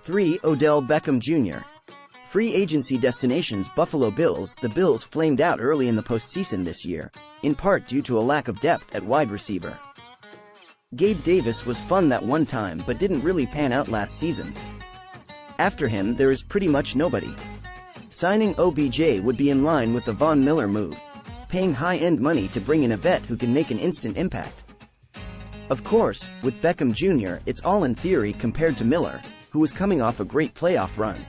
3. Odell Beckham Jr. Free agency destinations. Buffalo Bills. The Bills flamed out early in the postseason this year, in part due to a lack of depth at wide receiver. Gabe Davis was fun that one time but didn't really pan out last season. After him there is pretty much nobody. Signing OBJ would be in line with the Von Miller move, paying high-end money to bring in a vet who can make an instant impact. Of course, with Beckham Jr., it's all in theory compared to Miller, who was coming off a great playoff run.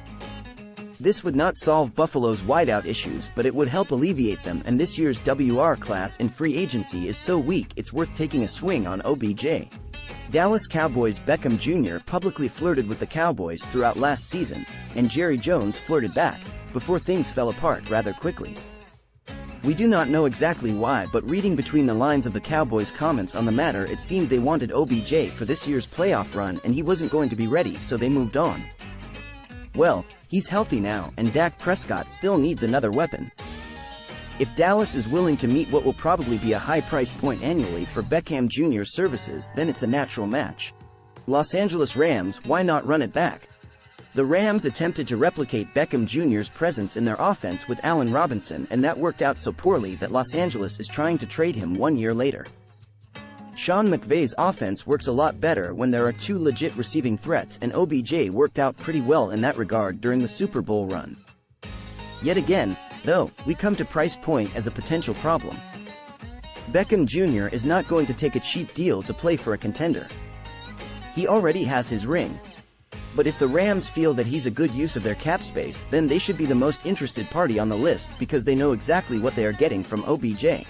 This would not solve Buffalo's wideout issues, but it would help alleviate them, and this year's WR class in free agency is so weak it's worth taking a swing on OBJ. Dallas Cowboys. Beckham Jr. publicly flirted with the Cowboys throughout last season, and Jerry Jones flirted back, before things fell apart rather quickly. We do not know exactly why, but reading between the lines of the Cowboys' comments on the matter, it seemed they wanted OBJ for this year's playoff run and he wasn't going to be ready, so they moved on. Well, he's healthy now, and Dak Prescott still needs another weapon. If Dallas is willing to meet what will probably be a high price point annually for Beckham Jr.'s services, then it's a natural match. Los Angeles Rams. Why not run it back? The Rams attempted to replicate Beckham Jr.'s presence in their offense with Allen Robinson, and that worked out so poorly that Los Angeles is trying to trade him 1 year later. Sean McVay's offense works a lot better when there are two legit receiving threats, and OBJ worked out pretty well in that regard during the Super Bowl run. Yet again, though, we come to price point as a potential problem. Beckham Jr. is not going to take a cheap deal to play for a contender. He already has his ring. But if the Rams feel that he's a good use of their cap space, then they should be the most interested party on the list because they know exactly what they are getting from OBJ.